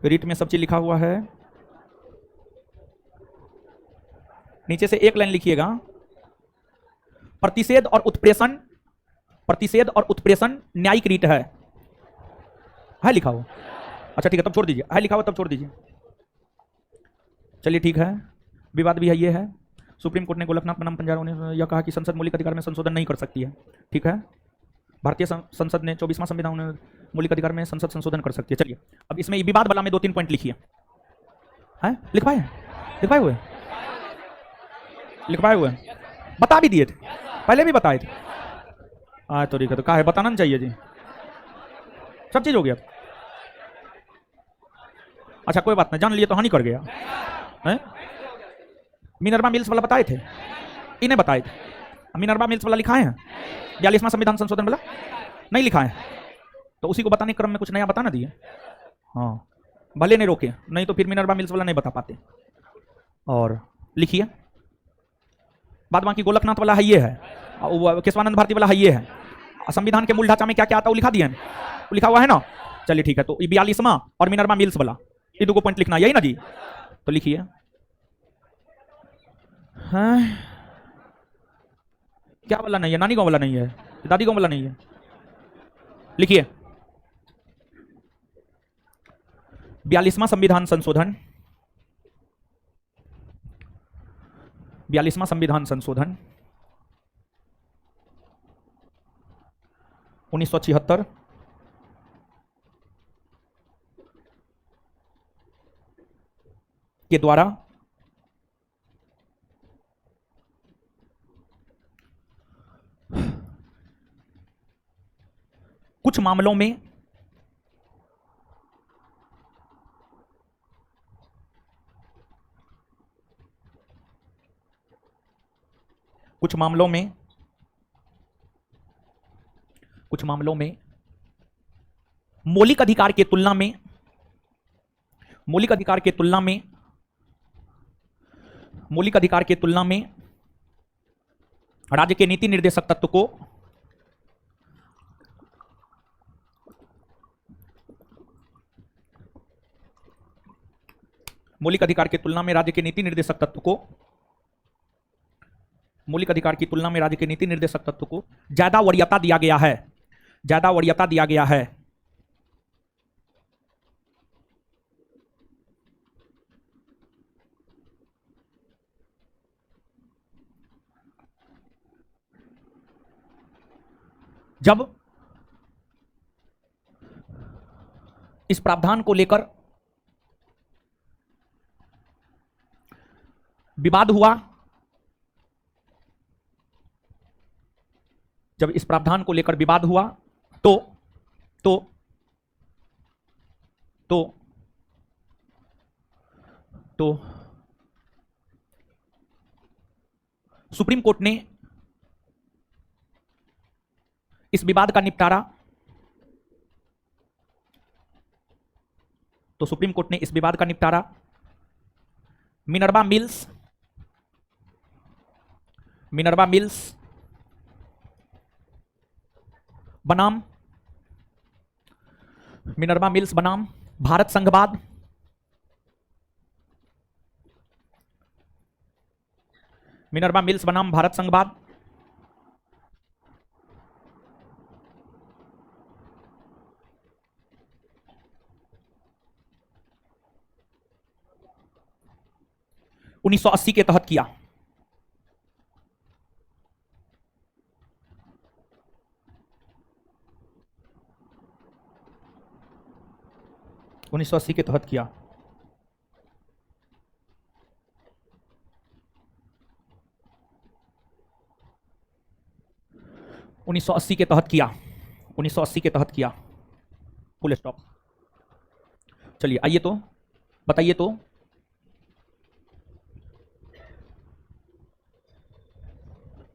A: रीट में सब चीज लिखा हुआ है। नीचे से एक लाइन लिखिएगा, प्रतिषेध और उत्प्रेषण, प्रतिषेध और उत्प्रेषण न्यायिक रीट है लिखा हुआ? अच्छा ठीक है, तब छोड़ दीजिए, है लिखा हुआ तब छोड़ दीजिए। चलिए ठीक है, विवाद भी है, ये है। सुप्रीम कोर्ट ने गोलकनाथ बनाम पंजाब ने यह कहा कि संसद मौलिक अधिकार में संशोधन नहीं कर सकती है। ठीक है, भारतीय संसद ने 24वां संविधान में मौलिक अधिकार में संसद संशोधन कर सकती है। चलिए अब इसमें विवाद वाला में 2-3 पॉइंट लिखिए। हैं, लिख पाए? लिख पाए हुए? लिख पाए हुए? बता भी दिए थे, पहले भी बताए थे। तो ठीक है, तो कहा है बताना नहीं चाहिए जी, सब चीज हो गया। अच्छा कोई बात नहीं, जान लिए तो हानि कर गया है। मिनर्वा मिल्स वाला बताए थे, इन्हें बताए थे। मिनर्वा मिल्स वाला लिखा है 42वां संविधान संशोधन वाला नहीं लिखा है, तो उसी को बताने क्रम में कुछ नया बता ना दिए। हाँ भले नहीं रोके, नहीं तो फिर मिनर्वा मिल्स वाला नहीं बता पाते। और लिखिए, बाद बाकी गोलकनाथ वाला है ये है, केशवानंद भारती वाला है ये है। संविधान के मूल ढांचा में क्या क्या आता है वो लिखा दिया है, वो लिखा हुआ है ना। चलिए ठीक है, तो 42वां और मिनर्वा मिल्स वाला ये 2 पॉइंट लिखना, यही ना जी? तो लिखिए। हाँ क्या वाला नहीं है? नानी गांव वाला नहीं है, दादी गांव वाला नहीं है। लिखिए 42वां संविधान संशोधन, 42वां संविधान संशोधन 1976 के द्वारा कुछ मामलों में कुछ मामलों में मौलिक अधिकार के तुलना में राज्य के नीति निर्देशक तत्व को मौलिक अधिकार की तुलना में राज्य के नीति निर्देशक तत्व को ज्यादा वरीयता दिया गया है। जब इस प्रावधान को लेकर विवाद हुआ, तो सुप्रीम कोर्ट ने इस विवाद का निपटारा मिनर्वा मिल्स बनाम भारत संघवाद मिनर्वा मिल्स बनाम भारत संघवाद उन्नीस सौ 80 के तहत किया। 1980 के तहत किया। उन्नीस सौ अस्सी के तहत किया। Full stop. चलिए आइए तो बताइए तो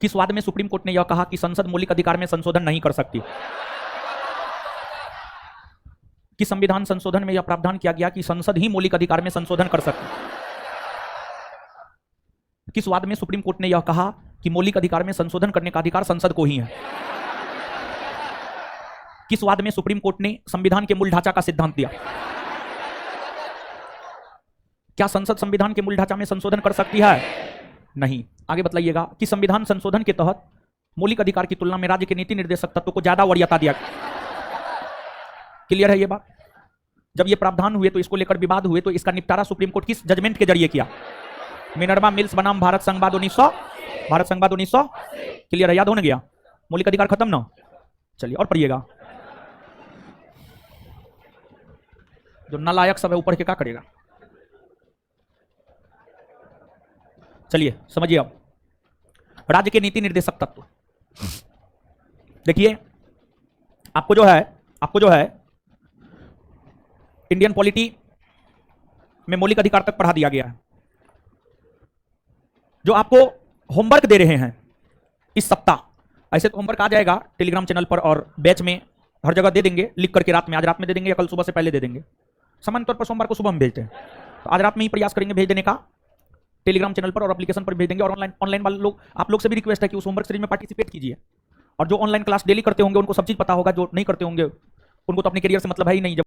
A: किस वाद में सुप्रीम कोर्ट ने यह कहा कि संसद मौलिक अधिकार में संशोधन नहीं कर सकती? कि संविधान संशोधन में यह प्रावधान किया गया कि संसद ही मौलिक अधिकार में संशोधन कर सकती? किस वाद में सुप्रीम कोर्ट ने यह कहा कि मौलिक अधिकार में संशोधन करने का अधिकार संसद को ही है? किस वाद में सुप्रीम कोर्ट ने संविधान के मूल ढांचा का सिद्धांत दिया? क्या संसद संविधान के मूल ढांचा में संशोधन कर सकती है? नहीं। आगे बतलाइएगा कि संविधान संशोधन के तहत मौलिक अधिकार की तुलना में राज्य के नीति निर्देशक तत्व को ज्यादा वरीयता दिया। क्लियर है ये बात? जब ये प्रावधान हुए तो इसको लेकर विवाद हुए तो इसका निपटारा सुप्रीम कोर्ट किस जजमेंट के जरिए किया? मिनर्वा मिल्स बनाम भारत संघवाद 1900, भारत संघवाद 1900। क्लियर है, याद होने गया? मौलिक अधिकार खत्म ना। चलिए और पढ़िएगा। जो नालायक सब है ऊपर के क्या करेगा? चलिए समझिए अब राज्य के नीति निर्देशक तत्व। देखिए आपको जो है इंडियन पॉलिटी में मौलिक अधिकार तक पढ़ा दिया गया है। जो आपको होमवर्क दे रहे हैं इस सप्ताह, ऐसे तो होमवर्क आ जाएगा टेलीग्राम चैनल पर और बैच में हर जगह दे देंगे लिख करके, रात में, आज रात में दे देंगे या कल सुबह से पहले दे देंगे। सामान्य तौर पर सोमवार को सुबह हम भेजते हैं, तो आज रात में ही प्रयास करेंगे भेज देने का टेलीग्राम चैनल पर और एप्लीकेशन पर भेज देंगे। और ऑनलाइन वाले लोग, आप लोग से भी रिक्वेस्ट है कि उस होमवर्क सीरीज में पार्टिसिपेट कीजिए। और जो ऑनलाइन क्लास डेली करते होंगे उनको सब चीज पता होगा, जो नहीं करते होंगे उनको तो अपने करियर से मतलब है ही नहीं। जब